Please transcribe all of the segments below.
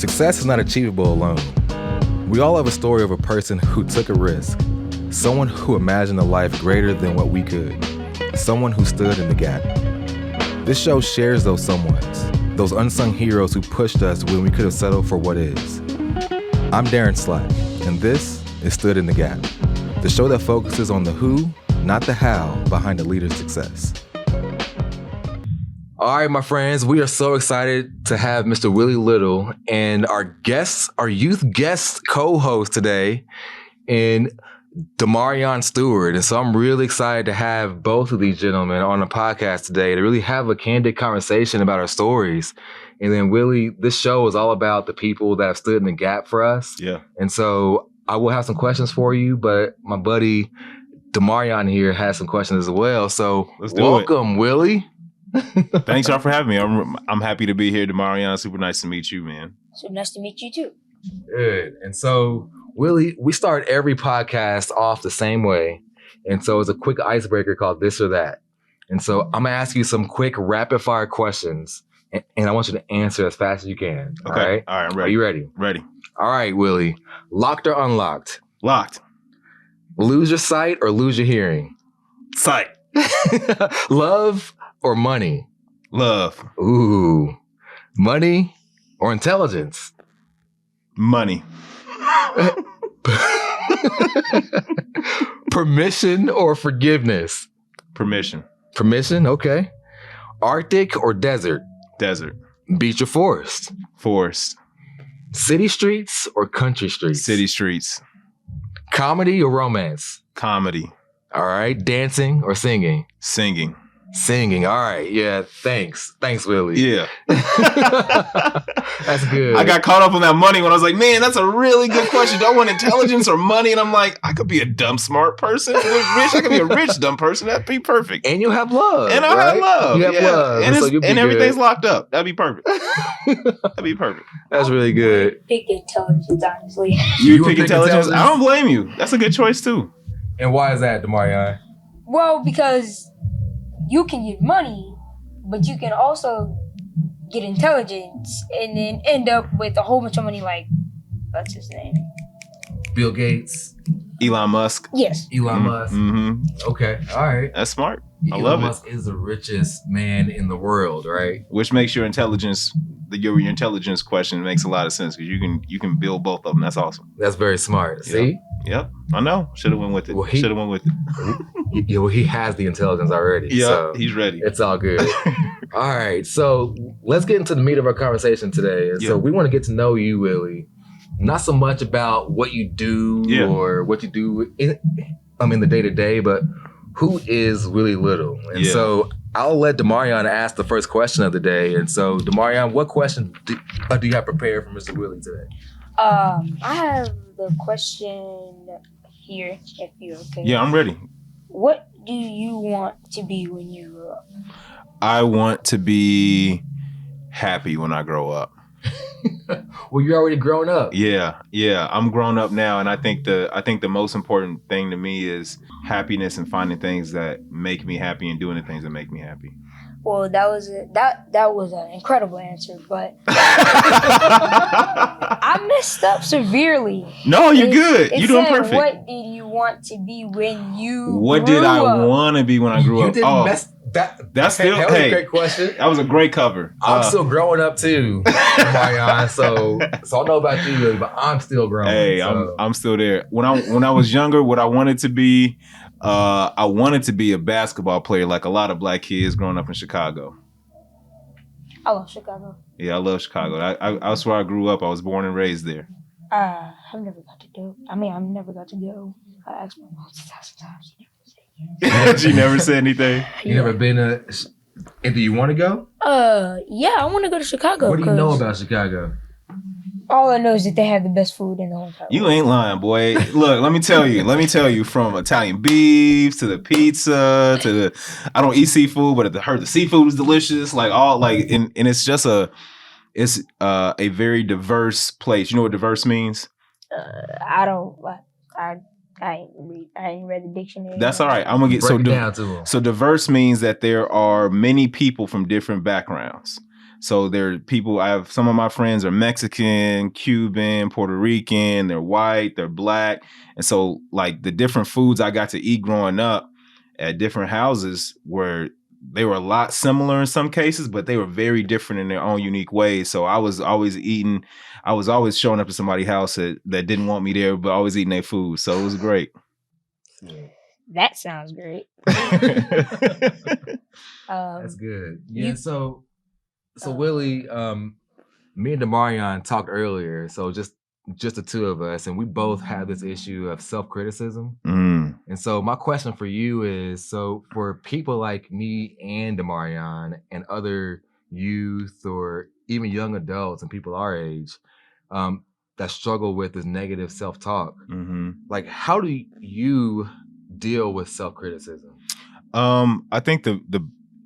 Success is not achievable alone. We all have a story of a person who took a risk, someone who imagined a life greater than what we could, someone who stood in the gap. This show shares those someones, those unsung heroes who pushed us when we could have settled for what is. I'm Darren Slack, and this is Stood in the Gap, the show that focuses on the who, not the how, behind a leader's success. All right, my friends, we are so excited to have Mr. Willie Little and our youth guest co-host today, and DeMarion Stewart. And so I'm really excited to have both of these gentlemen on the podcast today to really have a candid conversation about our stories. And then Willie, this show is all about the people that have stood in the gap for us. Yeah. And so I will have some questions for you, but my buddy DeMarion here has some questions as well. So welcome, Willie. Thanks, y'all, for having me. I'm happy to be here, DeMarion. Super nice to meet you, man. Super nice to meet you too. Good. And so, Willie, we start every podcast off the same way. And so it's a quick icebreaker called This or That. And so I'm going to ask you some quick rapid fire questions, and I want you to answer as fast as you can. Okay. All right, I'm ready. Are you ready? Ready. All right, Willie. Locked or unlocked? Locked. Lose your sight or lose your hearing? Sight. Love or money? Love. Ooh. Money or intelligence? Money. Permission or forgiveness? Permission. Permission, okay. Arctic or desert? Desert. Beach or forest? Forest. City streets or country streets? City streets. Comedy or romance? Comedy. All right. Dancing or singing? Singing. Singing. All right. Yeah. Thanks, Willie. Yeah. That's good. I got caught up on that money when I was like, man, that's a really good question. Do I want intelligence or money? And I'm like, I could be a dumb, smart person. Rich. I could be a rich, dumb person. That'd be perfect. And you'll have love. And I'll have love. You have love. And everything's locked up. That'd be perfect. That'd be perfect. That's really good. Pick intelligence, honestly. You pick intelligence? I don't blame you. That's a good choice, too. And why is that, DeMarion? Well, because you can get money, but you can also get intelligence and then end up with a whole bunch of money like, what's his name? Bill Gates. Elon Musk. Yes. Elon Musk. Mm-hmm. Okay. All right. That's smart. I love Elon Musk is the richest man in the world, right? Which makes your intelligence, your intelligence question makes a lot of sense because you can build both of them. That's awesome. That's very smart. See? Yep. I know. Should have went with it. Well, he has the intelligence already. Yeah, so he's ready. It's all good. All right. So let's get into the meat of our conversation today. And so we want to get to know you, Willie. Not so much about what you do or what you do in the day-to-day, but who is Willie Little? And so I'll let DeMarion ask the first question of the day. And so, DeMarion, what question do you have prepared for Mr. Willie today? I have the question here, if you're okay. Yeah, I'm ready. What do you want to be when you grow up? I want to be happy when I grow up. Well, you're already grown up. Yeah, I'm grown up now, and I think the most important thing to me is happiness and finding things that make me happy and doing the things that make me happy. Well, that was an incredible answer, but I messed up severely. No, you're good. You're doing perfect. What did you want to be when you What grew did I up? want to be when I grew up? You didn't mess that. That's still that was a great question. That was a great cover. I'm still growing up too, Marion. So I don't know about you, Willie, but I'm still growing. Hey, so. I'm still there. When I was younger, what I wanted to be. I wanted to be a basketball player like a lot of black kids growing up in Chicago. I love Chicago. Yeah, I love Chicago. That's where I grew up. I was born and raised there. I've never got to go. I've never got to go. I asked my mom 2,000 times. She never said anything. You never been and do you want to go? Yeah, I want to go to Chicago. What do you know about Chicago? All I know is that they have the best food in the whole entire world. You ain't lying, boy. Look, let me tell you, from Italian beef to the pizza to the, I don't eat seafood, but I heard the seafood is delicious. Like and it's just a very diverse place. You know what diverse means? I ain't read the dictionary. That's all right. I'm gonna get Break it down to them. So diverse means that there are many people from different backgrounds. So there are people, some of my friends are Mexican, Cuban, Puerto Rican, they're white, they're black. And so like the different foods I got to eat growing up at different houses they were a lot similar in some cases, but they were very different in their own unique ways. So I was always showing up to somebody's house that didn't want me there, but always eating their food. So it was great. That sounds great. That's good. Yeah. So Willie, me and DeMarion talked earlier. So just the two of us, and we both have this issue of self-criticism. And so my question for you is, so for people like me and DeMarion and other youth or even young adults and people our age that struggle with this negative self-talk, like how do you deal with self-criticism? I think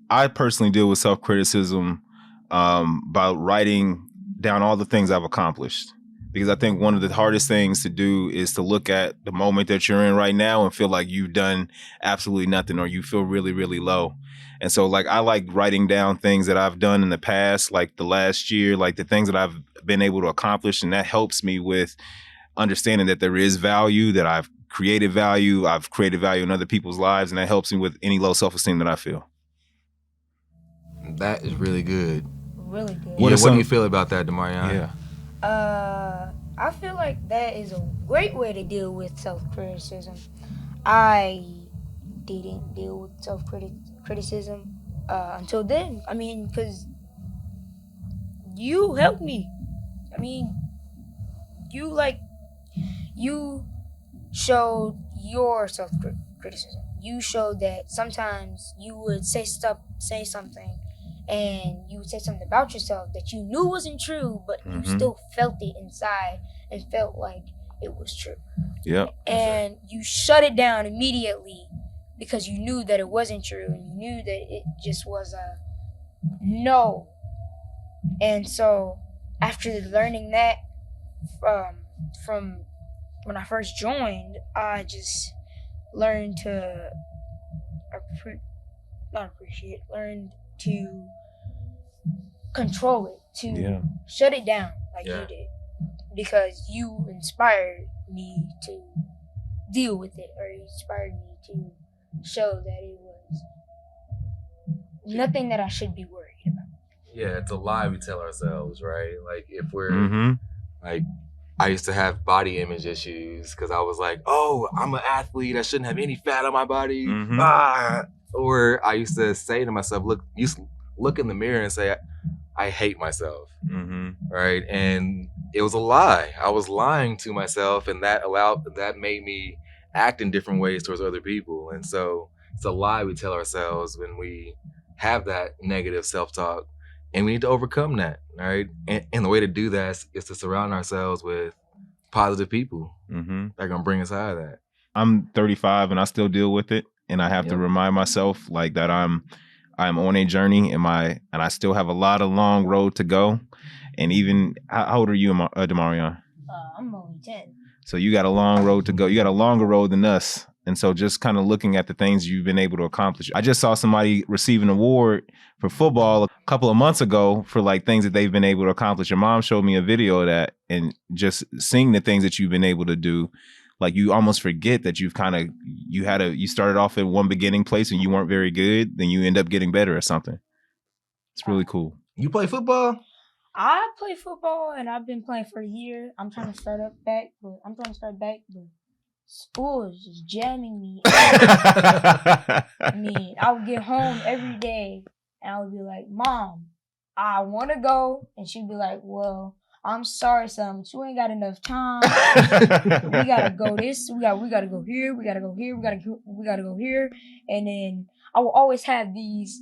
I personally deal with self-criticism by writing down all the things I've accomplished. Because I think one of the hardest things to do is to look at the moment that you're in right now and feel like you've done absolutely nothing, or you feel really, really low. And so like I like writing down things that I've done in the past, like the last year, like the things that I've been able to accomplish. And that helps me with understanding that there is value, that I've created value in other people's lives. And that helps me with any low self-esteem that I feel. That is really good. Really good. What do you feel about that, DeMarion? Yeah. I feel like that is a great way to deal with self-criticism. I didn't deal with self-criticism until then. I mean, because you helped me. I mean, you showed your self-criticism. You showed that sometimes you would say something, and you would say something about yourself that you knew wasn't true, but you still felt it inside and felt like it was true. Yeah. And you shut it down immediately because you knew that it wasn't true, and you knew that it just was a no. And so after learning that from when I first joined, I just learned to learned to control it, to shut it down like you did, because you inspired me to deal with it, or you inspired me to show that it was nothing that I should be worried about. Yeah, it's a lie we tell ourselves, right? Like if we're like, I used to have body image issues because I was like, oh, I'm an athlete, I shouldn't have any fat on my body. Or I used to say to myself, look in the mirror and say, I hate myself, right? And it was a lie. I was lying to myself, and that made me act in different ways towards other people. And so it's a lie we tell ourselves when we have that negative self-talk, and we need to overcome that, right? And the way to do that is to surround ourselves with positive people that are gonna bring us out of that. I'm 35 and I still deal with it. And I have to remind myself like that I'm on a journey and I still have a long road to go. And even, how old are you, DeMarion? I'm only 10. So you got a long road to go. You got a longer road than us. And so just kind of looking at the things you've been able to accomplish. I just saw somebody receive an award for football a couple of months ago for like things that they've been able to accomplish. Your mom showed me a video of that, and just seeing the things that you've been able to do, like you almost forget that you started off at one beginning place and you weren't very good, then you end up getting better at something. It's really cool. You play football? I play football and I've been playing for a year. I'm trying to start back, but school is just jamming me. I mean, I would get home every day and I would be like, Mom, I want to go. And she'd be like, well, I'm sorry, son, but you ain't got enough time. We gotta go this. We gotta go here. We gotta go here. We gotta go here. And then I will always have these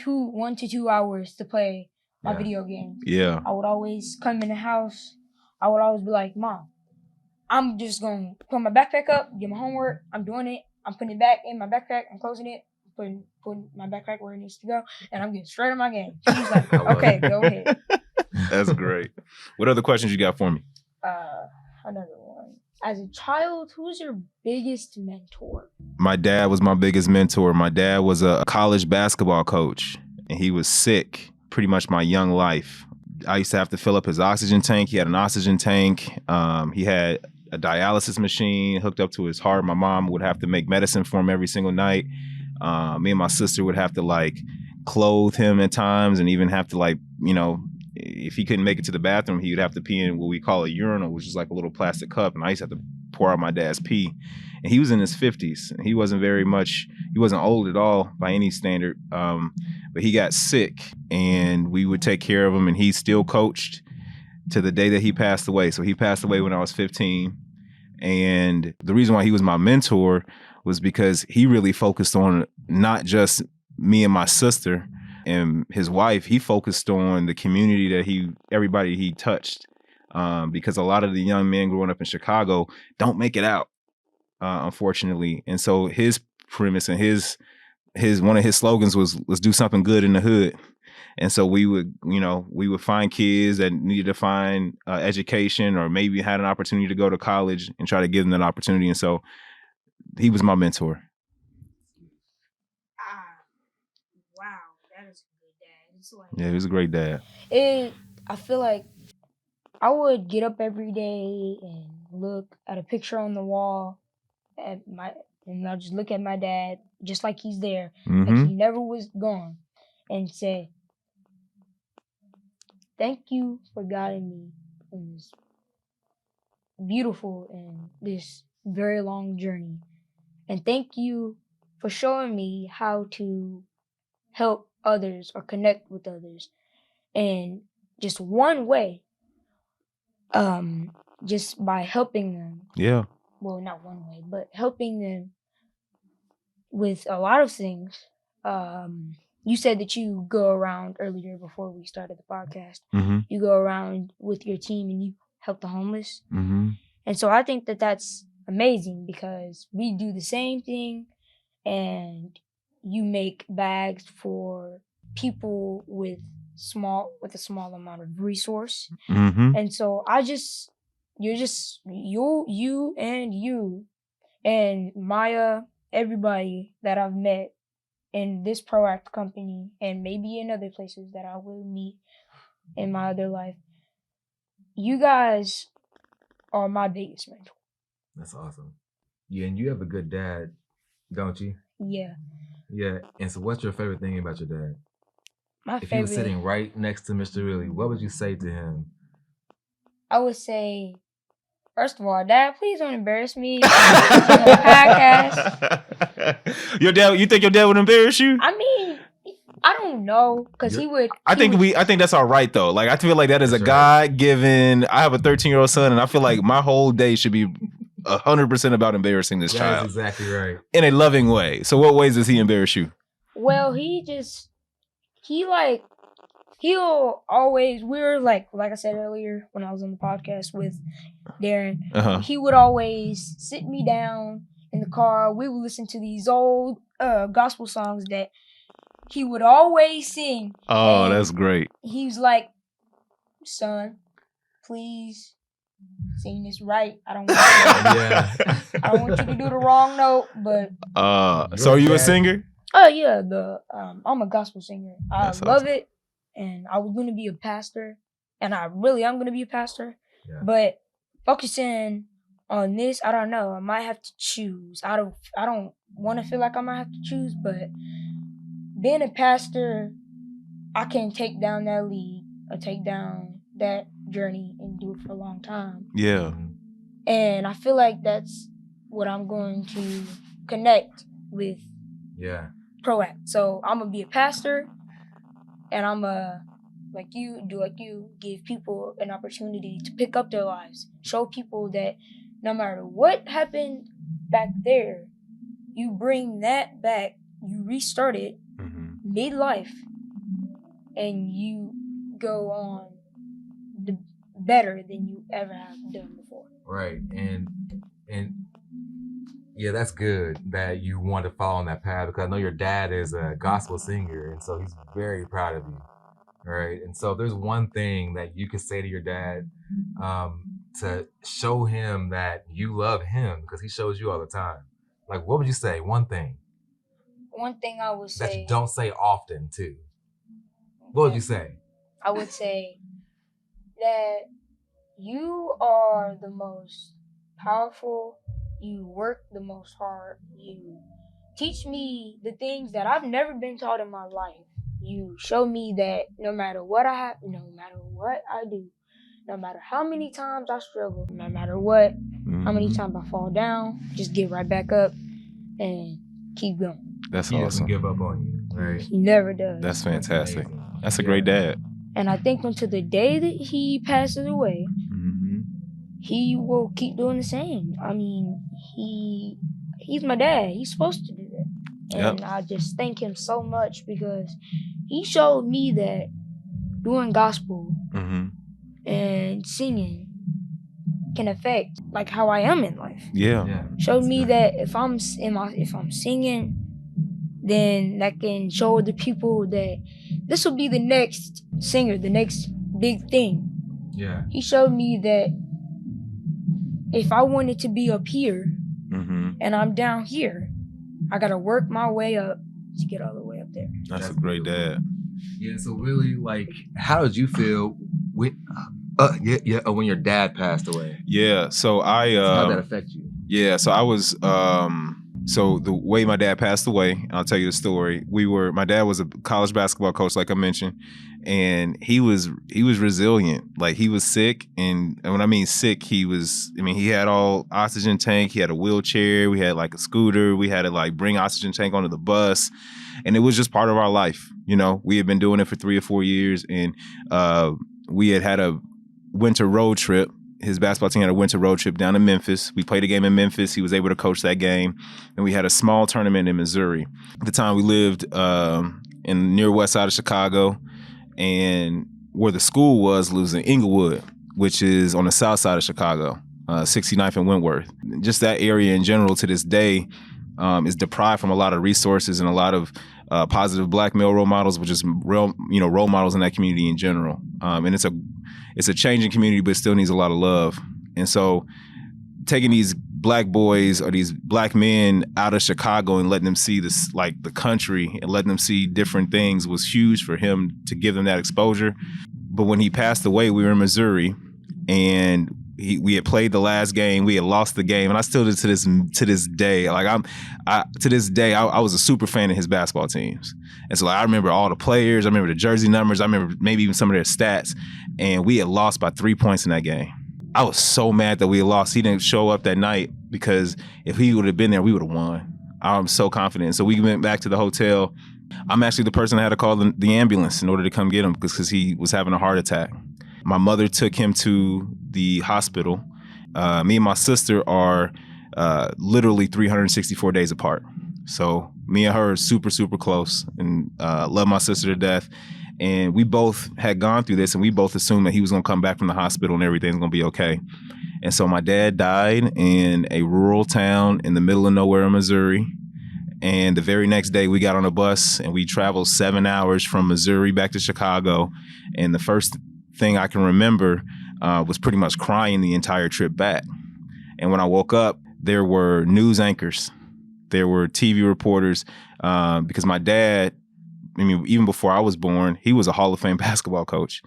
1 to 2 hours to play my video games. Yeah. I would always come in the house. I would always be like, Mom, I'm just gonna put my backpack up, get my homework. I'm doing it. I'm putting it back in my backpack. I'm closing it. Putting my backpack where it needs to go, and I'm getting straight on my game. She's like, okay, go ahead. That's great. What other questions you got for me? Another one. As a child, who's your biggest mentor? My dad was my biggest mentor. My dad was a college basketball coach, and he was sick pretty much my young life. I used to have to fill up his oxygen tank. He had an oxygen tank. He had a dialysis machine hooked up to his heart. My mom would have to make medicine for him every single night. Me and my sister would have to like clothe him at times, and even have to like, you know, if he couldn't make it to the bathroom, he would have to pee in what we call a urinal, which is like a little plastic cup. And I used to have to pour out my dad's pee. And he was in his 50s. He wasn't old at all by any standard. But he got sick, and we would take care of him, and he still coached to the day that he passed away. So he passed away when I was 15. And the reason why he was my mentor was because he really focused on not just me and my sister and his wife. He focused on the community that everybody he touched. Because a lot of the young men growing up in Chicago don't make it out, unfortunately. And so his premise and his one of his slogans was, let's do something good in the hood. And so we would find kids that needed to find education, or maybe had an opportunity to go to college, and try to give them that opportunity. And so he was my mentor. Wow, that is a good dad. It's like, Yeah, he was a great dad. I feel like I would get up every day and look at a picture on the wall and I'll just look at my dad just like he's there, like he never was gone, and say, thank you for guiding me in this beautiful and this very long journey. And thank you for showing me how to help others or connect with others. And just one way, just by helping them. Yeah. Well, not one way, but helping them with a lot of things. You said that you go around earlier before we started the podcast. Mm-hmm. You go around with your team and you help the homeless. Mm-hmm. And so I think that that's amazing, because we do the same thing, and you make bags for people with a small amount of resource. Mm-hmm. And so you and Maya, everybody that I've met in this ProAct company, and maybe in other places that I will meet in my other life, you guys are my biggest mentor. That's awesome. Yeah, and you have a good dad, don't you? Yeah. Yeah. And so what's your favorite thing about your dad? If he was sitting right next to Mr. Willie, what would you say to him? I would say, first of all, Dad, please don't embarrass me on the podcast. Your dad? You think your dad would embarrass you? I mean, I don't know, because he would. I think that's all right though. Like, I feel like that is a God-given. I have a 13-year-old son, and I feel like my whole day should be 100% about embarrassing this child. That's exactly right. In a loving way. So, what ways does he embarrass you? Well, he'll always, like I said earlier when I was on the podcast with Darren, he would always sit me down in the car. We would listen to these old gospel songs that he would always sing. Oh, that's great. He's like, son, please sing this right. I don't want you to do the wrong note, but so are you a singer? Oh yeah, I'm a gospel singer. That's love awesome. it, and I was gonna be a pastor, and I really am gonna be a pastor. Yeah. But focusing on this, I don't know. I might have to choose. I don't want to feel like I might have to choose, but being a pastor, I can take down that lead or take down that journey and do it for a long time. Yeah. And I feel like that's what I'm going to connect with. Yeah. ProAct. So I'm gonna be a pastor, and I'm like you, give people an opportunity to pick up their lives, show people that no matter what happened back there, you bring that back, you restart it midlife, and you go on better than you ever have done before. Right. And yeah, that's good that you want to follow on that path, because I know your dad is a gospel singer, and so he's very proud of you. Right. And so if there's one thing that you could say to your dad to show him that you love him, because he shows you all the time, like, what would you say? One thing. One thing I would say that you don't say often too. What would you say? I would say that you are the most powerful. You work the most hard. You teach me the things that I've never been taught in my life. You show me that no matter what I have, no matter what I do, no matter how many times I struggle, no matter what, how many times I fall down, just get right back up and keep going. That's He doesn't awesome. give up on you, right? He never does. That's fantastic. amazing. That's a great dad. And I think until the day that he passes away, he will keep doing the same. I mean, he's my dad. He's supposed to do that. And I just thank him so much because he showed me that doing gospel and singing can affect like how I am in life. Yeah. Showed me that if I'm singing, then that can show the people that this will be the next singer, the next big thing. Yeah. He showed me that if I wanted to be up here and I'm down here, I gotta work my way up to get all the way up there. That's a great dad. Yeah. So really, like, how did you feel when when your dad passed away? Yeah. So How did that affect you? Yeah, so I was so the way my dad passed away, I'll tell you the story. My dad was a college basketball coach, like I mentioned, and he was resilient. Like he was sick, and when I mean sick, he had all oxygen tank, he had a wheelchair, we had like a scooter, we had to like bring oxygen tank onto the bus, and it was just part of our life. You know, we had been doing it for 3 or 4 years, and we had a winter road trip. His basketball team had a winter road trip down to Memphis. We played a game in Memphis. He was able to coach that game. And we had a small tournament in Missouri. At the time, we lived in near west side of Chicago. And where the school was in Inglewood, which is on the south side of Chicago, 69th and Wentworth. Just that area in general to this day is deprived from a lot of resources and a lot of positive black male role models, which is role models in that community in general. And it's a changing community, but it still needs a lot of love. And so taking these black boys or these black men out of Chicago and letting them see this, like the country, and letting them see different things was huge for him to give them that exposure. But when he passed away, we were in Missouri, and we had played the last game. We had lost the game, and I still did to this day. Like I was a super fan of his basketball teams, and so like, I remember all the players. I remember the jersey numbers. I remember maybe even some of their stats. And we had lost by 3 points in that game. I was so mad that we had lost. He didn't show up that night because if he would have been there, we would have won. I'm so confident. So we went back to the hotel. I'm actually the person that had to call the ambulance in order to come get him because he was having a heart attack. My mother took him to the hospital. Me and my sister are literally 364 days apart. So me and her are super, super close and love my sister to death. And we both had gone through this, and we both assumed that he was going to come back from the hospital and everything's going to be okay. And so my dad died in a rural town in the middle of nowhere in Missouri. And the very next day we got on a bus and we traveled 7 hours from Missouri back to Chicago. And the first thing I can remember was pretty much crying the entire trip back. And when I woke up, there were news anchors. There were TV reporters because my dad, I mean, even before I was born, he was a Hall of Fame basketball coach.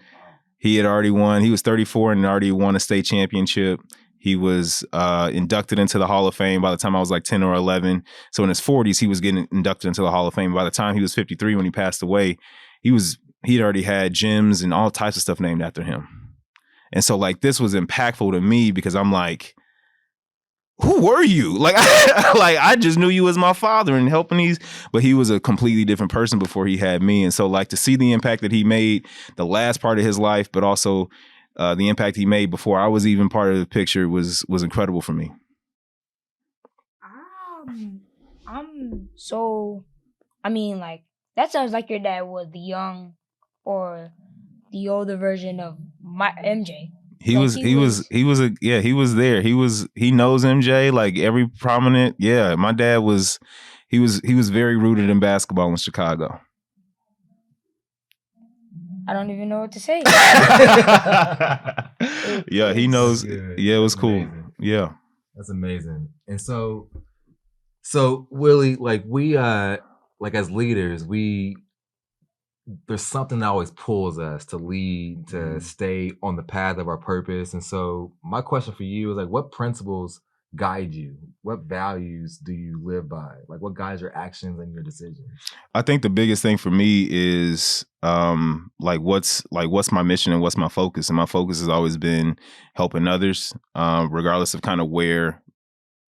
He had already won. He was 34 and already won a state championship. He was inducted into the Hall of Fame by the time I was like 10 or 11. So in his 40s, he was getting inducted into the Hall of Fame. By the time he was 53, when he passed away, he'd already had gyms and all types of stuff named after him. And so like this was impactful to me because I'm like, who were you? Like, I just knew you as my father and helping these, but he was a completely different person before he had me. And so like to see the impact that he made the last part of his life, but also the impact he made before I was even part of the picture was incredible for me. Like that sounds like your dad was the young or the older version of my MJ. He was there. He knows MJ, like every prominent. Yeah, my dad was very rooted in basketball in Chicago. I don't even know what to say. Yeah, he knows. Good. Yeah, it was cool. Amazing. Yeah. That's amazing. And so Willie, like we like as leaders, we there's something that always pulls us to lead, to Mhm. stay on the path of our purpose. And so my question for you is like, what principles guide you? What values do you live by? Like what guides your actions and your decisions? I think the biggest thing for me is what's my mission and what's my focus. And my focus has always been helping others, regardless of kind of where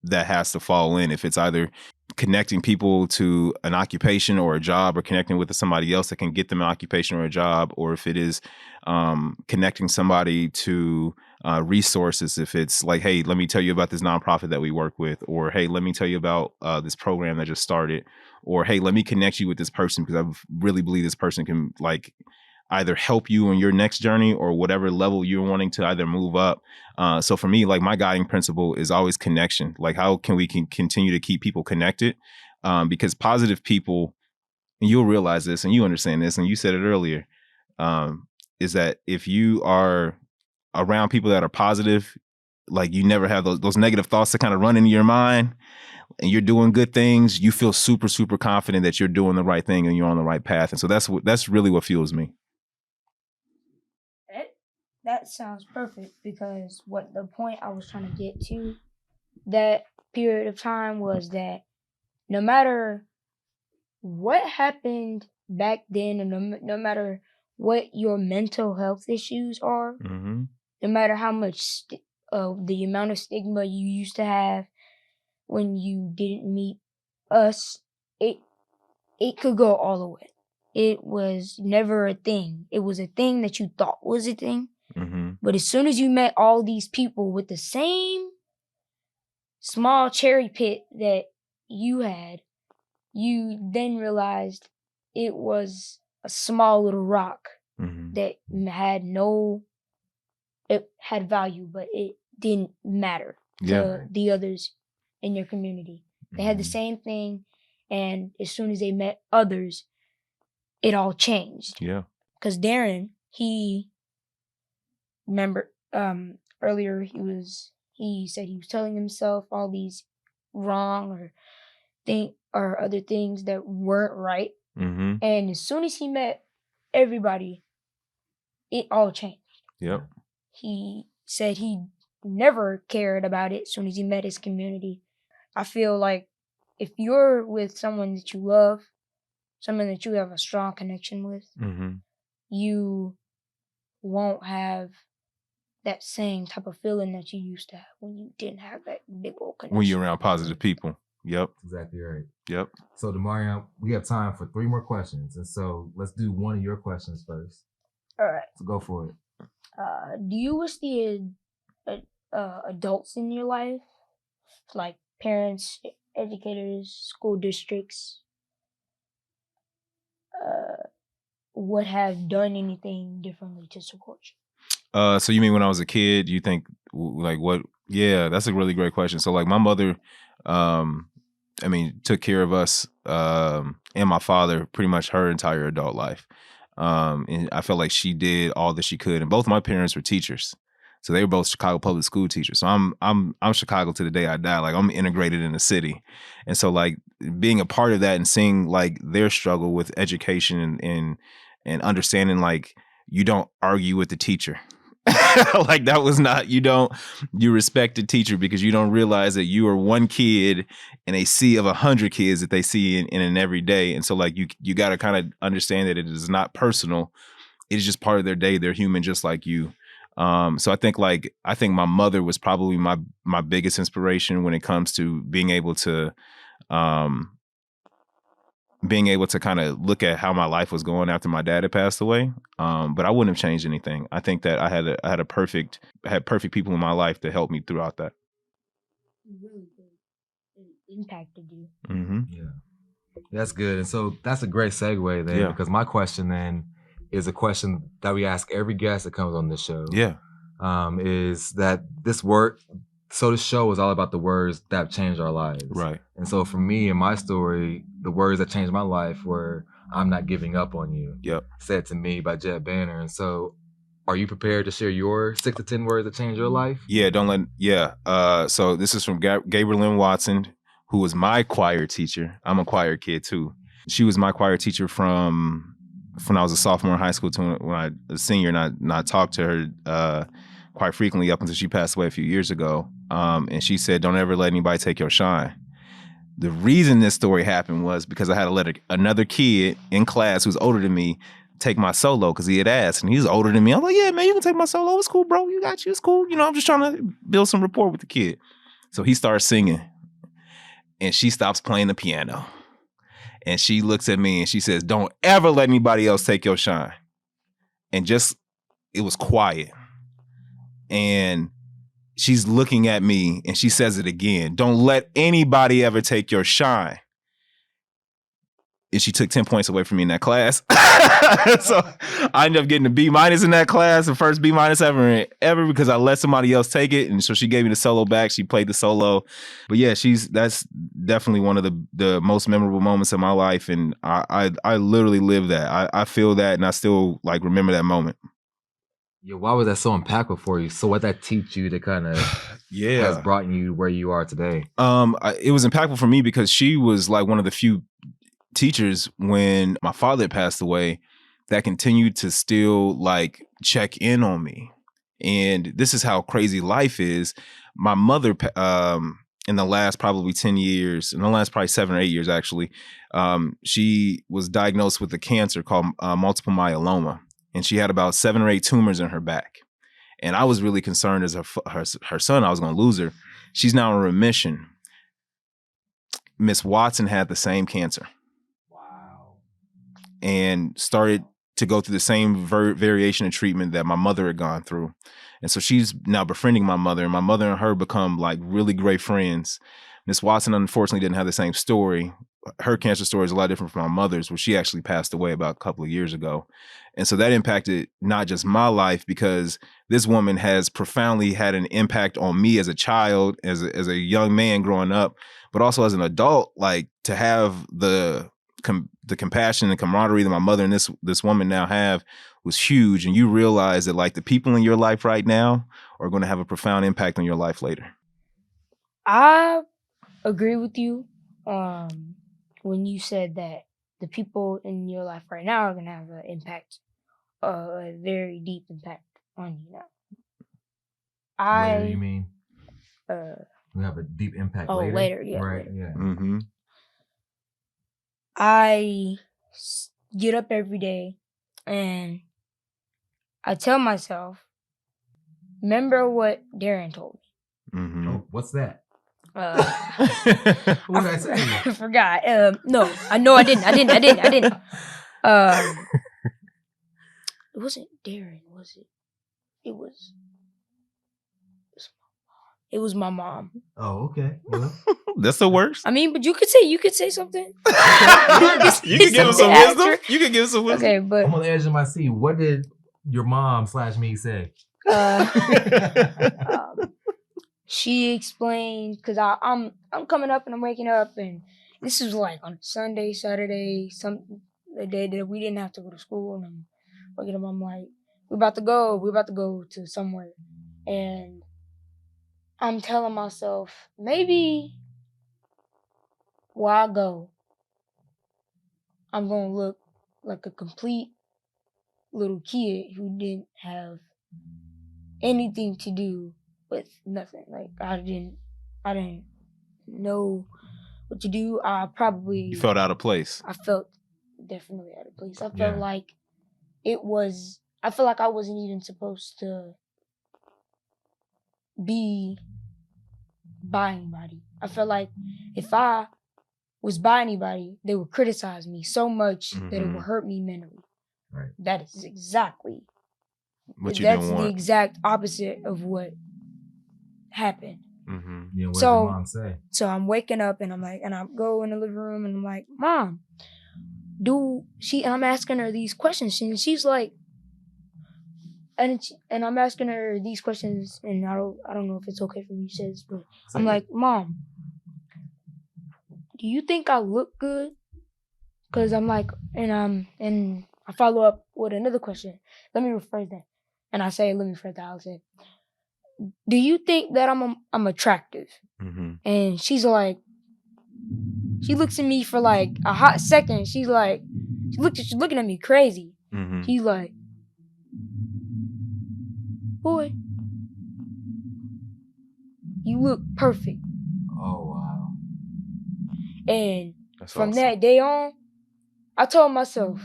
that has to fall in. If it's either connecting people to an occupation or a job, or connecting with somebody else that can get them an occupation or a job, or if it is connecting somebody to resources, if it's like, hey, let me tell you about this nonprofit that we work with, or hey, let me tell you about this program that just started, or hey, let me connect you with this person because I really believe this person can like either help you in your next journey or whatever level you're wanting to either move up. So for me, like my guiding principle is always connection. Like how can we continue to keep people connected? Because positive people, and you'll realize this and you understand this, and you said it earlier, is that if you are around people that are positive, like you never have those negative thoughts that kind of run into your mind, and you're doing good things, you feel super, super confident that you're doing the right thing and you're on the right path. And so that's really what fuels me. That sounds perfect, because what the point I was trying to get to that period of time was that no matter what happened back then, and no matter what your mental health issues are, Mm-hmm. no matter how much the amount of stigma you used to have when you didn't meet us, it could go all the way. It was never a thing. It was a thing that you thought was a thing. Mm-hmm. But as soon as you met all these people with the same small cherry pit that you had, you then realized it was a small little rock Mm-hmm. that it had value, but it didn't matter to the others in your community. They had the same thing, and as soon as they met others, it all changed. Yeah. Because Darren, remember earlier he said he was telling himself all these wrong or other things that weren't right. Mm-hmm. And as soon as he met everybody, it all changed. Yep. He said he never cared about it as soon as he met his community. I feel like if you're with someone that you love, someone that you have a strong connection with, Mm-hmm. you won't have that same type of feeling that you used to have when you didn't have that big old connection. When you're around positive people. Yep. Exactly right. Yep. So DeMarion, we have time for 3 more questions. And so let's do one of your questions first. All right. So go for it. Do you wish the adults in your life, like parents, educators, school districts, would have done anything differently to support you? So you mean when I was a kid, you think like what? Yeah, that's a really great question. So like my mother, took care of us and my father pretty much her entire adult life. And I felt like she did all that she could. And both my parents were teachers. So they were both Chicago public school teachers. So I'm Chicago to the day I die. Like I'm integrated in the city. And so like being a part of that and seeing like their struggle with education and understanding like you don't argue with the teacher. Like that was not, you respect the teacher because you don't realize that you are one kid in a sea of 100 kids that they see in an everyday. And so like you got to kind of understand that it is not personal. It is just part of their day. They're human just like you. So I think my mother was probably my biggest inspiration when it comes to being able to kind of look at how my life was going after my dad had passed away. But I wouldn't have changed anything. I think that I had perfect people in my life to help me throughout that. Really good. It impacted you. Mm-hmm. Yeah. That's good. And so that's a great segue then, because my question then is a question that we ask every guest that comes on this show. Yeah. Is that this show is all about the words that changed our lives. Right. And so for me and my story, the words that changed my life were "I'm not giving up on you." Yep. Said to me by Jet Banner. And so are you prepared to share your 6 to 10 words that changed your life? Yeah, so this is from Gabriel Lynn Watson, who was my choir teacher. I'm a choir kid too. She was my choir teacher from when I was a sophomore in high school to when I was a senior, and I talked to her quite frequently up until she passed away a few years ago. And she said, "Don't ever let anybody take your shine." The reason this story happened was because I had to let another kid in class who's older than me take my solo because he had asked, and he's older than me. I'm like, "Yeah, man, you can take my solo. It's cool, bro. You got you. It's cool. You know, I'm just trying to build some rapport with the kid." So he starts singing, and she stops playing the piano. And she looks at me and she says, "Don't ever let anybody else take your shine." And it was quiet. And she's looking at me and she says it again. "Don't let anybody ever take your shine." And she took 10 points away from me in that class. So I ended up getting a B- in that class, the first B- ever because I let somebody else take it. And so she gave me the solo back. She played the solo. But yeah, that's definitely one of the most memorable moments of my life. And I literally live that. I feel that, and I still like remember that moment. Yeah, why was that so impactful for you? So what that teach you that kind of has brought you where you are today? It was impactful for me because she was like one of the few teachers when my father passed away that continued to still like check in on me. And this is how crazy life is. My mother, in the last probably 10 years, in the last probably 7 or 8 years actually, she was diagnosed with a cancer called multiple myeloma. And she had about 7 or 8 tumors in her back. And I was really concerned as her son, I was going to lose her. She's now in remission. Miss Watson had the same cancer. And started to go through the same variation of treatment that my mother had gone through. And so she's now befriending my mother, and my mother and her become like really great friends. Miss Watson, unfortunately, didn't have the same story. Her cancer story is a lot different from my mother's, where she actually passed away about a couple of years ago. And so that impacted not just my life, because this woman has profoundly had an impact on me as a child, as a young man growing up, but also as an adult, like to have the compassion and camaraderie that my mother and this woman now have was huge. And you realize that like the people in your life right now are going to have a profound impact on your life later. I agree with you when you said that the people in your life right now are going to have an impact, a very deep impact on you now. Later, you mean? We have a deep impact later? Oh, later, yeah. Right, later. yeah. Mm-hmm. I get up every day and I tell myself, remember what Darren told me. Mm-hmm. Oh, what's that? What did I say? I forgot. No, I know I didn't. It wasn't Darren, was it? It was my mom. Oh, okay. Well, that's the worst. I mean, but you could say something. You can give us some wisdom. You can give us some wisdom. Okay, but I'm on the edge of my seat. What did your mom / me say? She explained, because I'm coming up and I'm waking up, and this is like on Sunday, Saturday, the day that we didn't have to go to school, and I'm waking up. I'm like, we're about to go to somewhere, and I'm telling myself, maybe where I go, I'm gonna look like a complete little kid who didn't have anything to do with nothing. Like I didn't know what to do. You felt out of place. I felt definitely out of place. I felt like I feel like I wasn't even supposed to be by anybody. I felt like if I was by anybody, they would criticize me so much that it would hurt me mentally. Right. That is exactly what you didn't want. That's the exact opposite of what happened. Mm-hmm. Yeah, what did your mom say? So I'm waking up and I go in the living room and I'm like, Mom, and I'm asking her these questions, and she's like, and I'm asking her these questions, and I don't know if it's okay for me to say this, but I'm like, Mom, do you think I look good? Because I'm like, and I follow up with another question. Let me rephrase that. And I say, I'll say, do you think that I'm attractive? Mm-hmm. And she's like, she looks at me for like a hot second. She's like, She's looking at me crazy. Mm-hmm. He's like, boy, you look perfect. Oh wow. And That's from awesome. that day on, I told myself,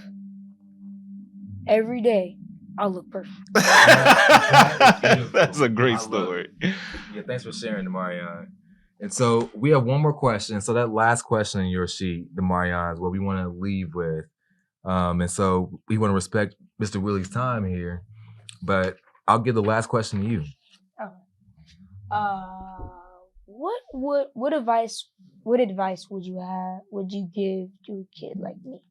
every day, I look perfect. That's a great I love story. Yeah, thanks for sharing, DeMarion. And so we have one more question. So that last question in your sheet, DeMarion, is what we want to leave with. And so we want to respect Mr. Willie's time here, but I'll give the last question to you. What advice would you give to a kid like me?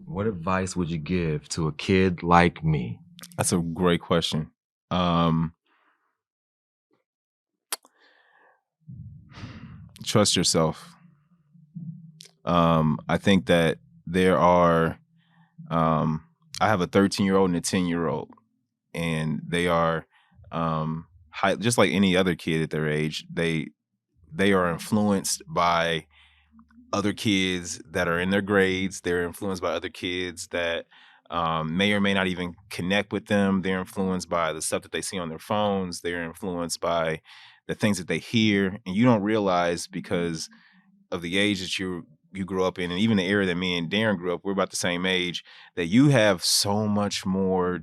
What advice would you give to a kid like me? That's a great question. Trust yourself. I think that there are, I have a 13-year-old and a 10-year-old, and they are, just like any other kid at their age, they are influenced by other kids that are in their grades. They're influenced by other kids that may or may not even connect with them. They're influenced by the stuff that they see on their phones. They're influenced by the things that they hear, and you don't realize because of the age that you grew up in, and even the era that me and Darren grew up. We're about the same age. That you have so much more.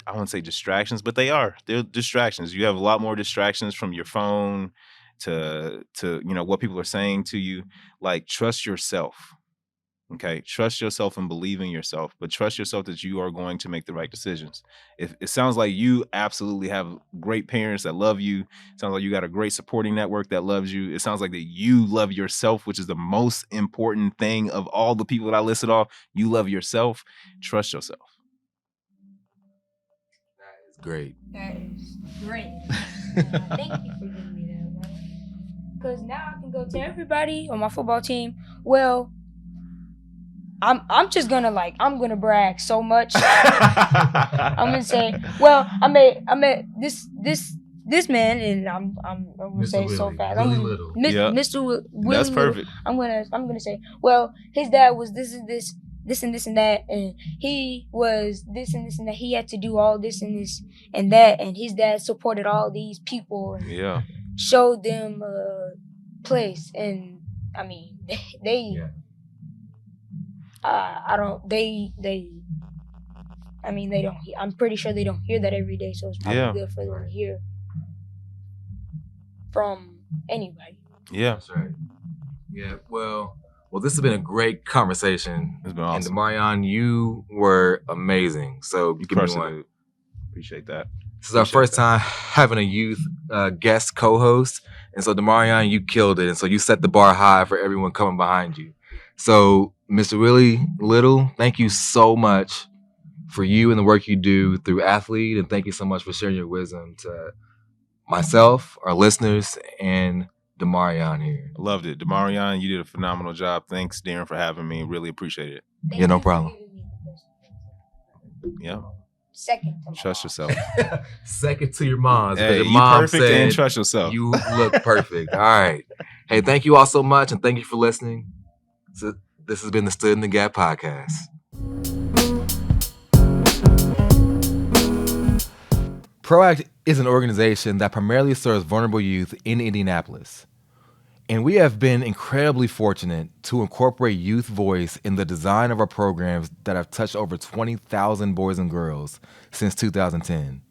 I won't say distractions, but they're distractions. You have a lot more distractions from your phone to what people are saying to you. Like, trust yourself. Okay, trust yourself and believe in yourself, but trust yourself that you are going to make the right decisions. If it sounds like you absolutely have great parents that love you, it sounds like you got a great supporting network that loves you. It sounds like that you love yourself, which is the most important thing of all the people that I listed off. You love yourself. Trust yourself. That is great. That is great. Thank you for giving me that, man. Because now I can go to everybody on my football team. Well, I'm just gonna I'm gonna brag so much. I'm gonna say, well, I met this man, and I'm gonna say it so fast. Willie Little. Mr. Willie That's Little. perfect. I'm gonna say, well, his dad was this and this and that, and he was this and this and that. He had to do all this and this and that, and his dad supported all these people and Yeah. showed them a place. And I mean, they I don't. They. I mean, they don't. I'm pretty sure they don't hear that every day, so it's probably good for them to hear from anybody. Yeah. That's right. Yeah. Well, this has been a great conversation. It's been awesome. And DeMarion, you were amazing. So You give me crushed it, one. dude. Appreciate that. This is our first time having a youth guest co-host, and so DeMarion, you killed it, and so you set the bar high for everyone coming behind you. So, Mr. Willie Little, thank you so much for you and the work you do through Athlete, and thank you so much for sharing your wisdom to myself, our listeners, and DeMarion here. Loved it. DeMarion, you did a phenomenal job. Thanks, Darren, for having me. Really appreciate it. Yeah, no problem. Yeah. Second to Trust yourself. Second to your mom. Hey, your you mom perfect said and trust yourself. you look perfect. All right. Hey, thank you all so much, and thank you for listening. So this has been the Stood in the Gap podcast. ProAct is an organization that primarily serves vulnerable youth in Indianapolis. And we have been incredibly fortunate to incorporate youth voice in the design of our programs that have touched over 20,000 boys and girls since 2010.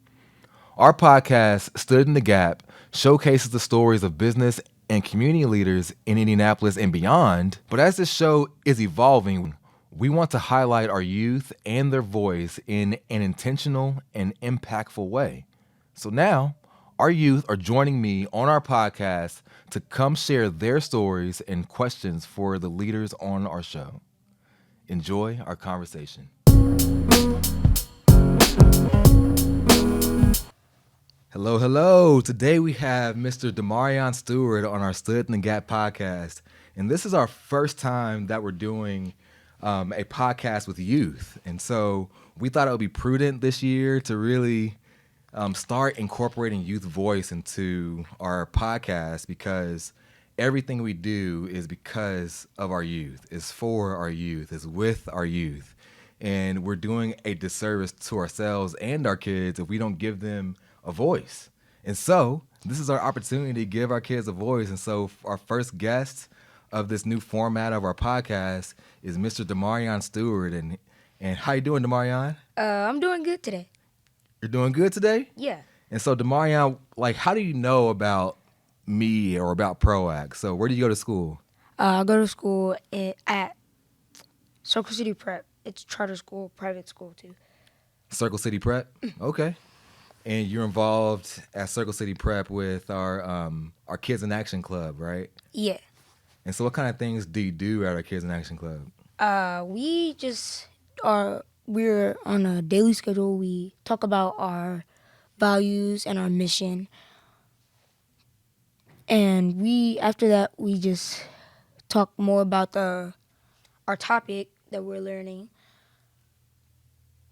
Our podcast, Stood in the Gap, showcases the stories of business and community leaders in Indianapolis and beyond. But as this show is evolving, we want to highlight our youth and their voice in an intentional and impactful way. So now, our youth are joining me on our podcast to come share their stories and questions for the leaders on our show. Enjoy our conversation. Hello. Today we have Mr. DeMarion Stewart on our Stood in the Gap podcast. And this is our first time that we're doing a podcast with youth. And so we thought it would be prudent this year to really start incorporating youth voice into our podcast, because everything we do is because of our youth. It's for our youth. It's with our youth. And we're doing a disservice to ourselves and our kids if we don't give them a voice. And so this is our opportunity to give our kids a voice. And so our first guest of this new format of our podcast is Mr. DeMarion Stewart. And how you doing, DeMarion? I'm doing good today. You're doing good today? Yeah. And so, DeMarion, like, how do you know about me or about PROACT? So where do you go to school? I go to school at Circle City Prep. It's charter school, private school too. Circle City Prep? Okay. And you're involved at Circle City Prep with our Kids in Action Club, right? Yeah. And so what kind of things do you do at our Kids in Action Club? We just we're on a daily schedule. We talk about our values and our mission. And after that, we just talk more about our topic that we're learning,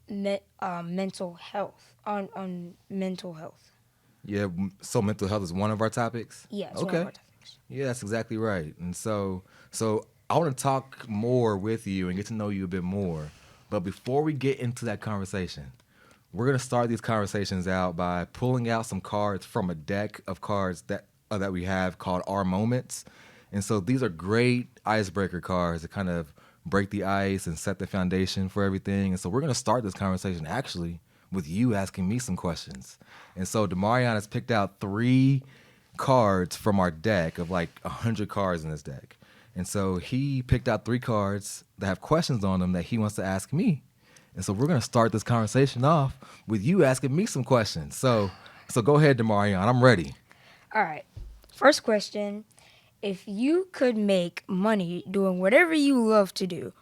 mental health, on mental health. Yeah, so mental health is one of our topics? Yeah, it's one of our topics. Yeah, that's exactly right. And so I want to talk more with you and get to know you a bit more. But before we get into that conversation, we're going to start these conversations out by pulling out some cards from a deck of cards that we have called Our Moments. And so these are great icebreaker cards to kind of break the ice and set the foundation for everything. And so we're going to start this conversation actually with you asking me some questions. And so DeMarion has picked out 3 cards from our deck of like 100 cards in this deck. And so he picked out 3 cards that have questions on them that he wants to ask me. And so we're going to start this conversation off with you asking me some questions. So go ahead, DeMarion. I'm ready. All right. First question. If you could make money doing whatever you love to do,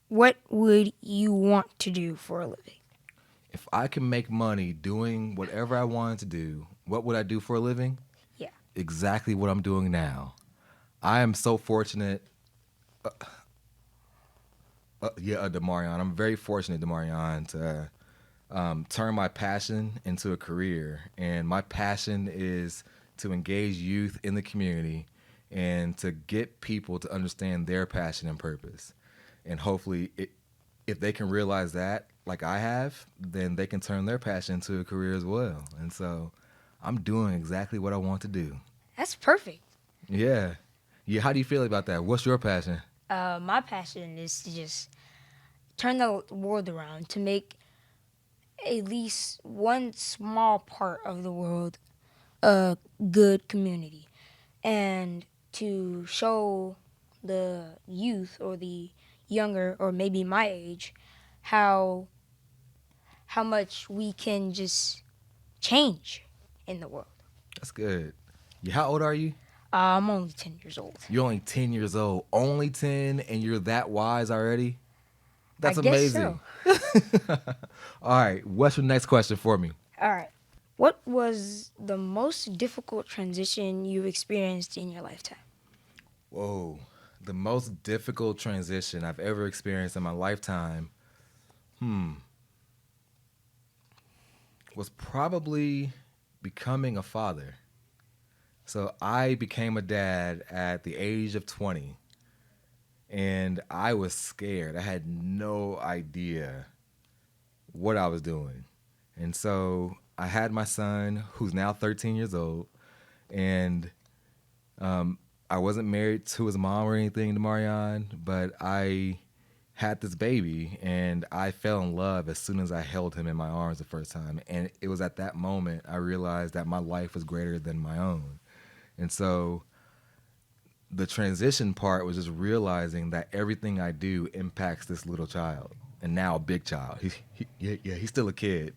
what would you want to do for a living? If I can make money doing whatever I wanted to do, what would I do for a living? Yeah. Exactly what I'm doing now. I am so fortunate. DeMarion. I'm very fortunate, DeMarion, to turn my passion into a career. And my passion is to engage youth in the community and to get people to understand their passion and purpose. And hopefully, if they can realize that, like I have, then they can turn their passion into a career as well. And so I'm doing exactly what I want to do. That's perfect. Yeah. How do you feel about that? What's your passion? My passion is to just turn the world around, to make at least one small part of the world a good community, and to show the youth or the younger or maybe my age how much we can just change in the world. That's good. How old are you? I'm only 10 years old. You're only 10 years old. Only 10 and you're that wise already? That's I guess amazing. so. All right. What's your next question for me? All right. What was the most difficult transition you've experienced in your lifetime? Whoa. The most difficult transition I've ever experienced in my lifetime, was probably becoming a father. So I became a dad at the age of 20, and I was scared. I had no idea what I was doing. And so I had my son, who's now 13 years old, and I wasn't married to his mom or anything, DeMarion, but I had this baby, and I fell in love as soon as I held him in my arms the first time. And it was at that moment I realized that my life was greater than my own. And so the transition part was just realizing that everything I do impacts this little child, and now a big child. He's still a kid.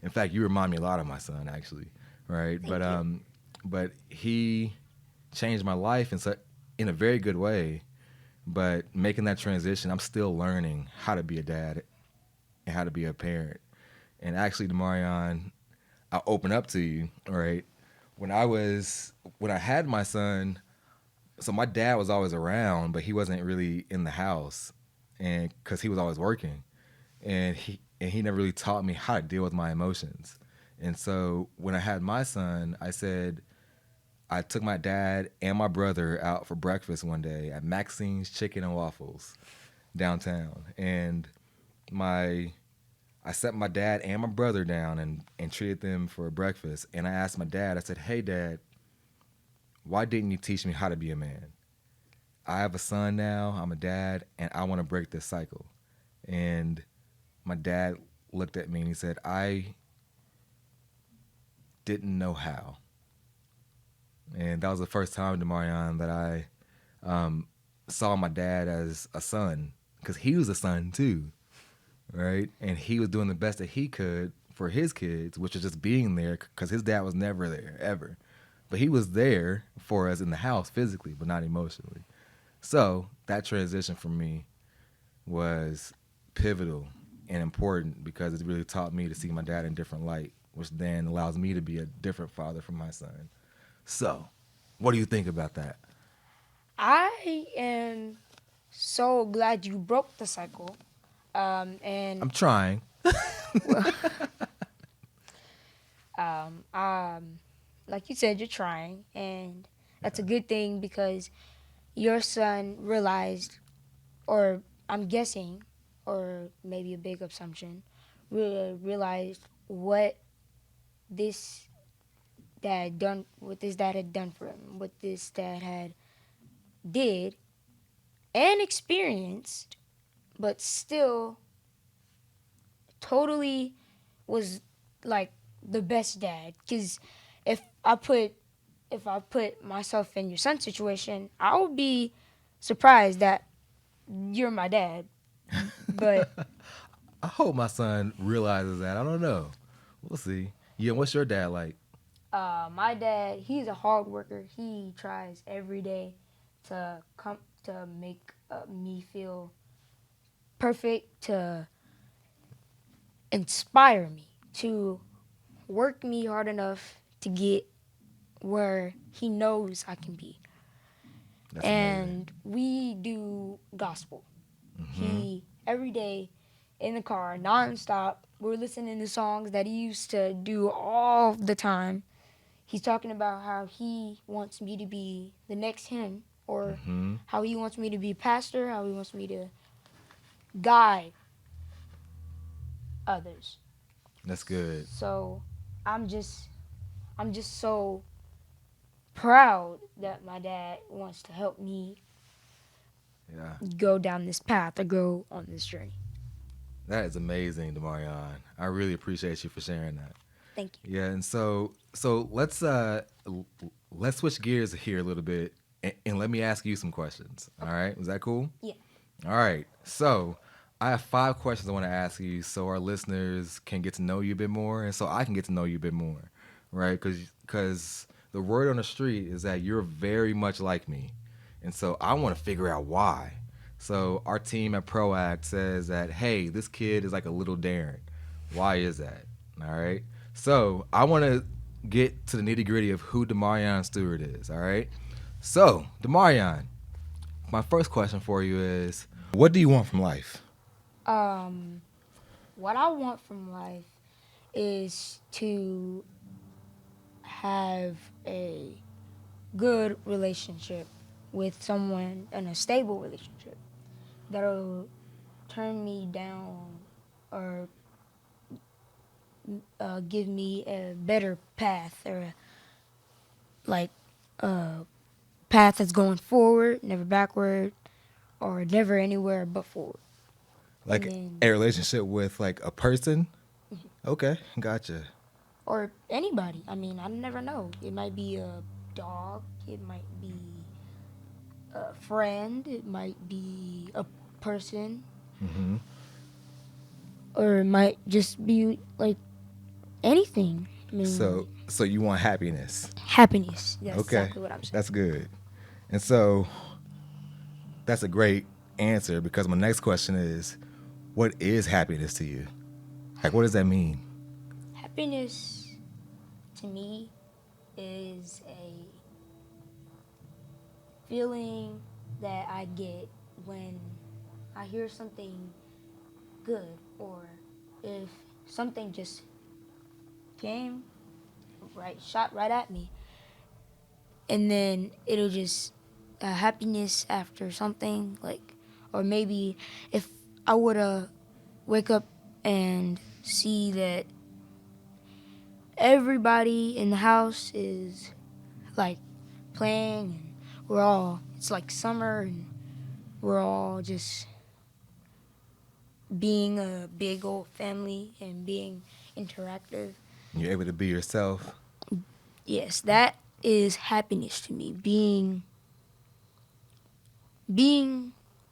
In fact, you remind me a lot of my son, actually, right? Thank you. But he changed my life in a very good way. But making that transition, I'm still learning how to be a dad and how to be a parent. And actually, DeMarion, I'll open up to you, all right? When I had my son, so my dad was always around, but he wasn't really in the house, and because he was always working, and he never really taught me how to deal with my emotions. And so when I had my son, I said, I took my dad and my brother out for breakfast one day at Maxine's Chicken and Waffles downtown, and my I set my dad and my brother down and treated them for breakfast. And I asked my dad, I said, "Hey, Dad, why didn't you teach me how to be a man? I have a son now, I'm a dad, and I want to break this cycle." And my dad looked at me and he said, "I didn't know how." And that was the first time, DeMarion, that I saw my dad as a son, because he was a son too, right? And he was doing the best that he could for his kids, which is just being there, because his dad was never there, ever. But he was there for us in the house physically, but not emotionally. So that transition for me was pivotal and important, because it really taught me to see my dad in a different light, which then allows me to be a different father for my son. So, what do you think about that? I am so glad you broke the cycle. And I'm trying. like you said, you're trying, and that's a good thing because your son realized, or I'm guessing, or maybe a big assumption, realized what this what this dad had done for him, what this dad had did and experienced, but still totally was like the best dad. Because if I put myself in your son's situation, I would be surprised that you're my dad. But I hope my son realizes that. I don't know. We'll see. Yeah, what's your dad like? my dad, he's a hard worker. He tries every day to come to make me feel perfect, to inspire me, to work me hard enough to get where he knows I can be. That's amazing. And we do gospel. He every day in the car, nonstop, we're listening to songs that he used to do all the time. He's talking about how he wants me to be the next him, or how he wants me to be a pastor, how he wants me to guide others. That's good. So I'm just so proud that my dad wants to help me Yeah. go down this path or go on this journey. That is amazing, DeMarion. I really appreciate you for sharing that. Thank you. Yeah, and so let's switch gears here a little bit, and let me ask you some questions. All right, is that cool? Yeah. All right. So I have 5 questions I want to ask you, so our listeners can get to know you a bit more, and so I can get to know you a bit more, right? Because the word on the street is that you're very much like me, and so I want to figure out why. So our team at ProAct says that, hey, this kid is like a little Darren. Why is that? All right. So I want to get to the nitty gritty of who DeMarion Stewart is. All right. So DeMarion, my first question for you is, what do you want from life? What I want from life is to have a good relationship with someone, and a stable relationship that'll turn me down, or give me a better path, or like a path that's going forward, never backward, or never anywhere but forward. Like And a relationship with like a person? Okay, gotcha. or anybody. I mean, I never know. It might be a dog. It might be a friend. It might be a person. Or it might just be like anything. I mean, So you want happiness? happiness. That's Okay, exactly what I'm saying. that's good. And so that's a great answer, because my next question is, what is happiness to you? Like, what does that mean? Happiness to me is a feeling that I get when I hear something good, or if something just came shot right at me. and then it'll just happiness after something, like, or maybe if I were to wake up and see that everybody in the house is like playing and it's like summer and we're all just being a big old family and being interactive. You're able to be yourself. Yes, that is happiness to me. Being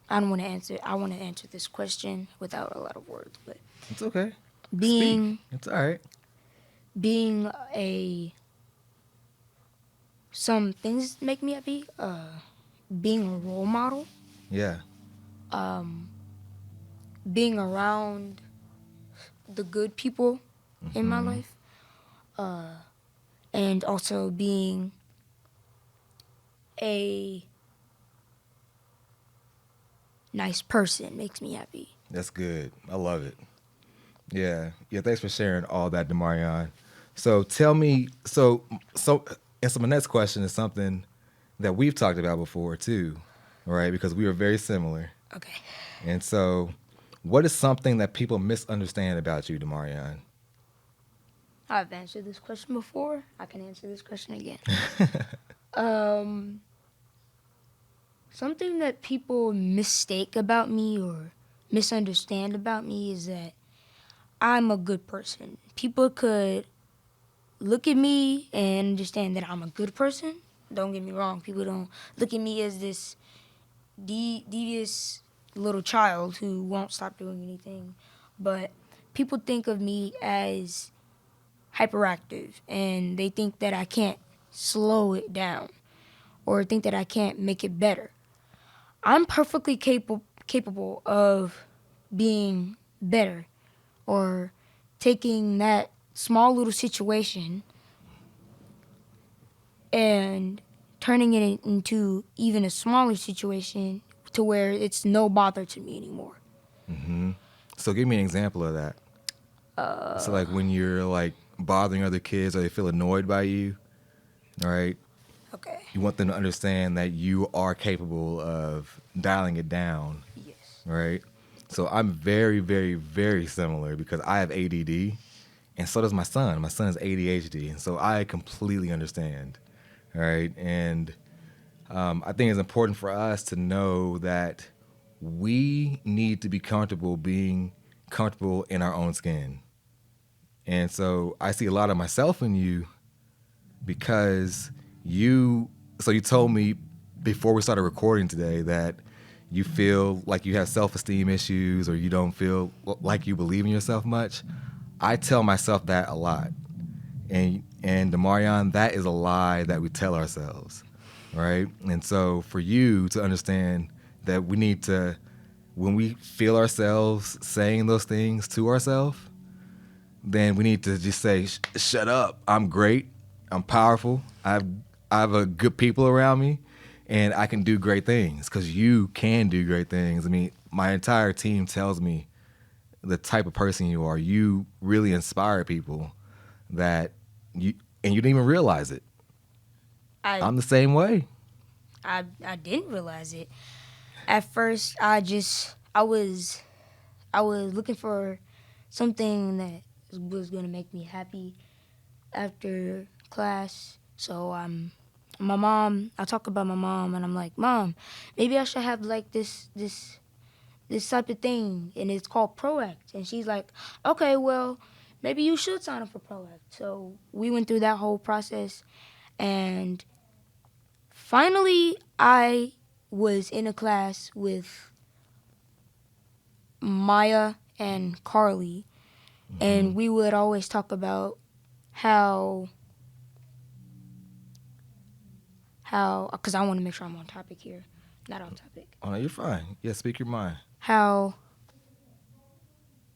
I don't want to answer. I want to answer this question without a lot of words, but It's okay. being Speak. It's all right. being some things make me happy. Being a role model, Yeah. being around the good people in my life, and also being a nice person makes me happy. That's good. I love it. Yeah. Yeah. Thanks for sharing all that, DeMarion. So tell me, and so my next question is something that we've talked about before too, right? Because we are very similar. Okay. And so what is something that people misunderstand about you, DeMarion? I've answered this question before. I can answer this question again. Something that people mistake about me or misunderstand about me is that I'm a good person. People could look at me and understand that I'm a good person. Don't get me wrong. People don't look at me as this devious little child who won't stop doing anything. But people think of me as hyperactive, and they think that I can't slow it down or think that I can't make it better. I'm perfectly capable of being better or taking that small little situation and turning it into even a smaller situation to where it's no bother to me anymore. So give me an example of that. So like when you're like bothering other kids or they feel annoyed by you, right? Okay. You want them to understand that you are capable of dialing it down, Yes. right? So I'm very, very, very similar because I have ADD and so does my son. My son has ADHD. And so I completely understand, right? And I think it's important for us to know that we need to be comfortable being comfortable in our own skin. And so I see a lot of myself in you because you told me before we started recording today that you feel like you have self-esteem issues or you don't feel like you believe in yourself much. I tell myself that a lot. And DeMarion, that is a lie that we tell ourselves, right? And so for you to understand that we need to, when we feel ourselves saying those things to ourselves, then we need to just say, shut up, I'm great, I'm powerful, I have a good people around me, and I can do great things because you can do great things. I mean, my entire team tells me the type of person you are. You really inspire people that you didn't even realize it. I'm the same way. I didn't realize it. At first, I was looking for something that was gonna make me happy after class. So I talk about my mom, and I'm like, Mom, maybe I should have like this type of thing, and it's called ProAct. And she's like, okay, well, maybe you should sign up for ProAct. So we went through that whole process, and finally, I was in a class with Maya and Carly, and we would always talk about how, because I want to make sure I'm on topic here, not off topic. Oh, no, you're fine. Yeah, speak your mind. How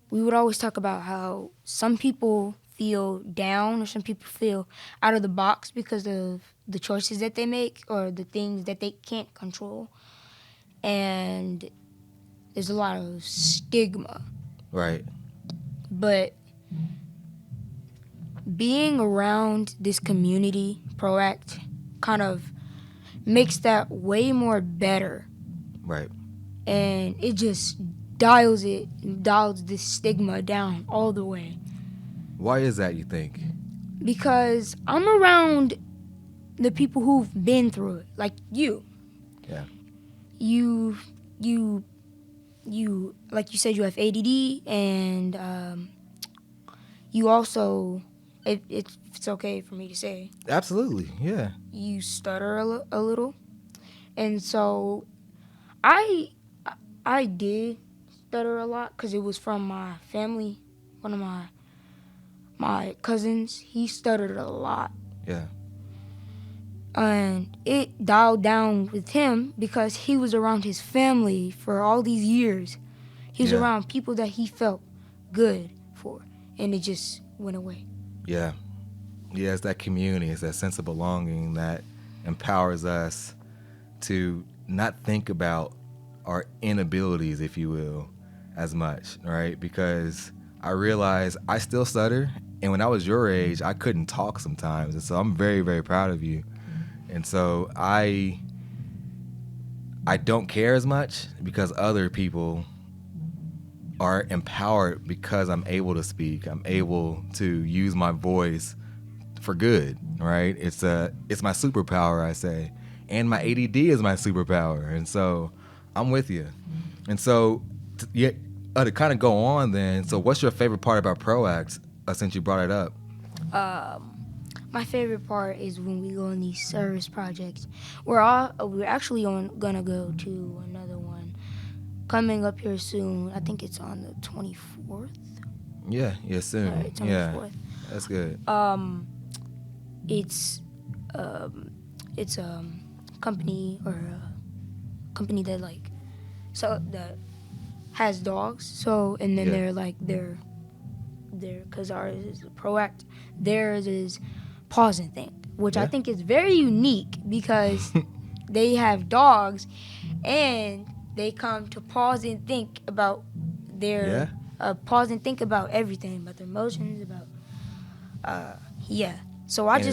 we would always talk about how some people feel down or some people feel out of the box because of the choices that they make or the things that they can't control. And there's a lot of stigma. Right. But being around this community, ProAct, kind of makes that way more better. Right. And it just dials this stigma down all the way. Why is that, you think? Because I'm around the people who've been through it, like you. Yeah. You like you said, you have ADD, and you also, if it's okay for me to say, Absolutely. Yeah. you stutter a little. And so I did stutter a lot because it was from my family. One of my cousins, he stuttered a lot. Yeah. And it dialed down with him because he was around his family for all these years. He was around people that he felt good for, and it just went away. Yeah. Yeah, it's that community, it's that sense of belonging that empowers us to not think about our inabilities, if you will, as much, right? Because I realize I still stutter, and when I was your age, I couldn't talk sometimes, and so I'm very, very proud of you. And so I don't care as much because other people are empowered because I'm able to speak. I'm able to use my voice for good, right? It's my superpower, I say. And my ADD is my superpower. And so I'm with you. And so to kind of go on then, so what's your favorite part about ProAct since you brought it up? My favorite part is when we go on these service projects. We're actually gonna go to another one coming up here soon. I think it's on the 24th. Yeah, soon. Right, 24th. Yeah, that's good. It's a company that that has dogs. So and then they're because ours is ProAct. Theirs is Pause and Think, which I think is very unique because they have dogs and they come to pause and think about pause and think about everything, about their emotions, about So and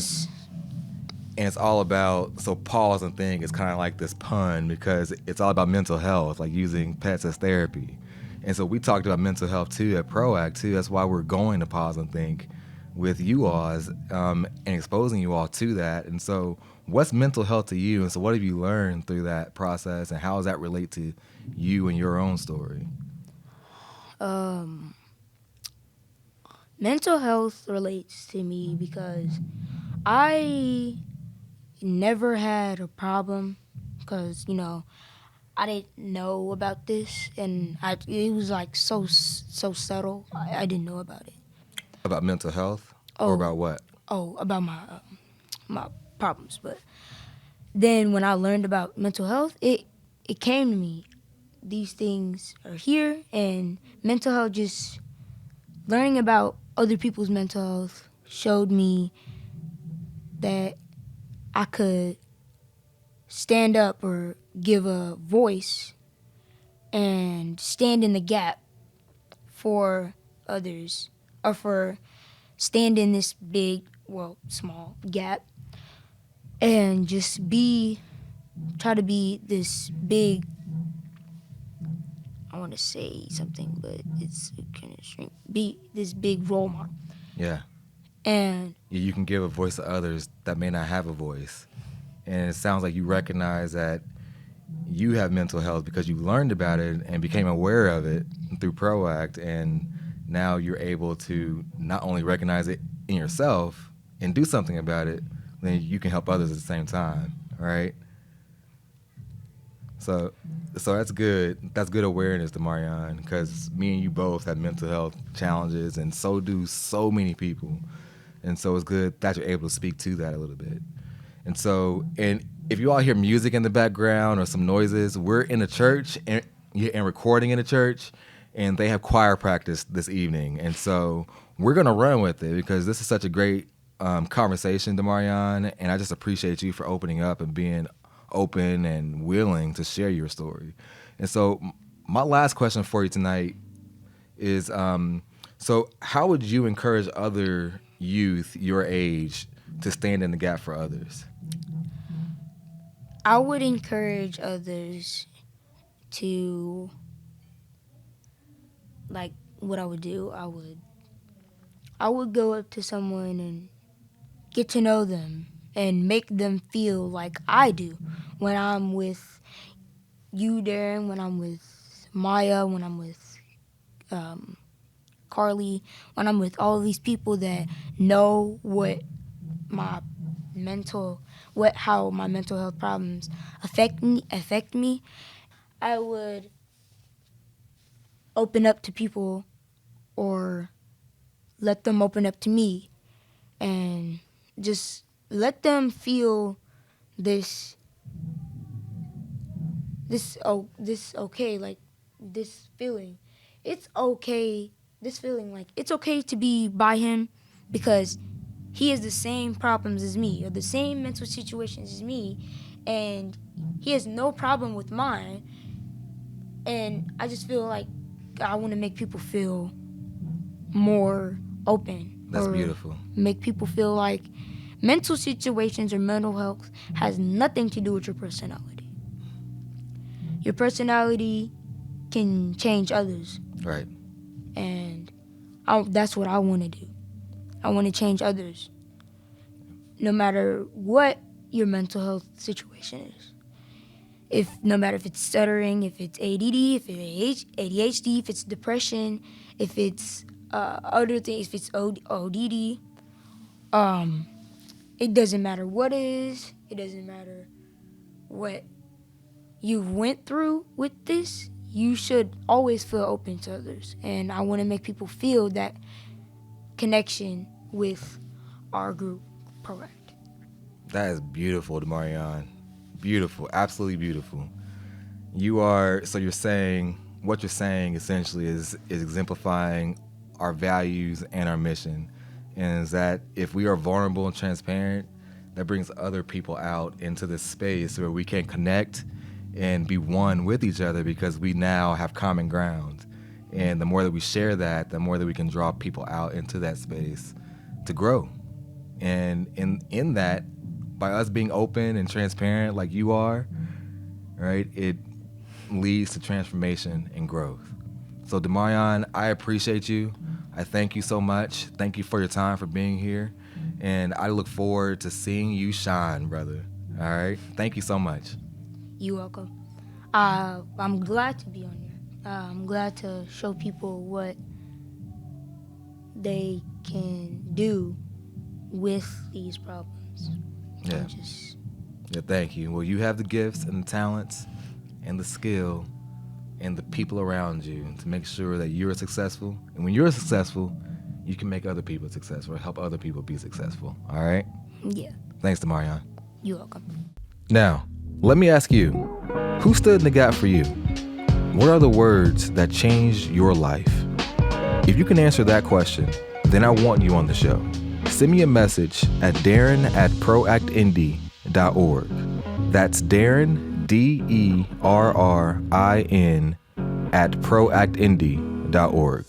it's all about, so pause and think is kind of like this pun because it's all about mental health, like using pets as therapy. And so we talked about mental health too at ProAct too. That's why we're going to pause and think with you all and exposing you all to that. And so what's mental health to you? And so what have you learned through that process, and how does that relate to you and your own story? Mental health relates to me because I never had a problem because, I didn't know about this, and it was like so subtle. I didn't know about it. About mental health? Or about what? About my problems. But then when I learned about mental health, it came to me. These things are here, and mental health, just learning about other people's mental health showed me that I could stand up or give a voice and stand in the gap for others, or for stand in this big, small gap, and just try to be this big, I want to say something, but it's kind of shrink, be this big role model. Yeah. And you can give a voice to others that may not have a voice. And it sounds like you recognize that you have mental health because you learned about it and became aware of it through ProAct, and now you're able to not only recognize it in yourself and do something about it, then you can help others at the same time, right? So that's good. That's good awareness, DeMarion, because me and you both have mental health challenges, and so do so many people. And so it's good that you're able to speak to that a little bit. And so, and if you all hear music in the background or some noises, we're in a church and recording in a church, and they have choir practice this evening. And so we're going to run with it because this is such a great conversation, DeMarion, and I just appreciate you for opening up and being open and willing to share your story. And so my last question for you tonight is, so how would you encourage other youth your age to stand in the gap for others? I would encourage others to, like, what I would do. I would go up to someone and get to know them and make them feel like I do when I'm with you, Darren, when I'm with Maya, when I'm with Carly, when I'm with all these people that know how my mental health problems affect me. I would open up to people or let them open up to me and just let them feel this okay, like this feeling. It's okay, this feeling like it's okay to be by him because he has the same problems as me or the same mental situations as me, and he has no problem with mine. And I just feel like I want to make people feel more open. That's or beautiful. Make people feel like mental situations or mental health has nothing to do with your personality. Your personality can change others. Right. And that's what I want to do. I want to change others. No matter what your mental health situation is. No matter if it's stuttering, if it's ADD, if it's ADHD, if it's depression, if it's other things, if it's ODD, it doesn't matter what it is. It doesn't matter what you went through with this. You should always feel open to others. And I want to make people feel that connection with our group, Proact. That is beautiful, DeMarion. Beautiful, absolutely beautiful. You're saying, what you're saying essentially is exemplifying our values and our mission. And is that if we are vulnerable and transparent, that brings other people out into this space where we can connect and be one with each other because we now have common ground. And the more that we share that, the more that we can draw people out into that space to grow. And in that, by us being open and transparent like you are, right, it leads to transformation and growth. So DeMarion, I appreciate you. I thank you so much. Thank you for your time, for being here. And I look forward to seeing you shine, brother. All right? Thank you so much. You're welcome. I'm glad to be on here. I'm glad to show people what they can do with these problems. Yeah. Yeah, thank you. Well, you have the gifts and the talents and the skill and the people around you to make sure that you're successful. And when you're successful, you can make other people successful or help other people be successful. All right? Yeah. Thanks, DeMarion. You're welcome. Now, let me ask you, who stood in the gap for you? What are the words that changed your life? If you can answer that question, then I want you on the show. Send me a message at darren@proactindy.org. That's Darren, DERRIN, @proactindy.org.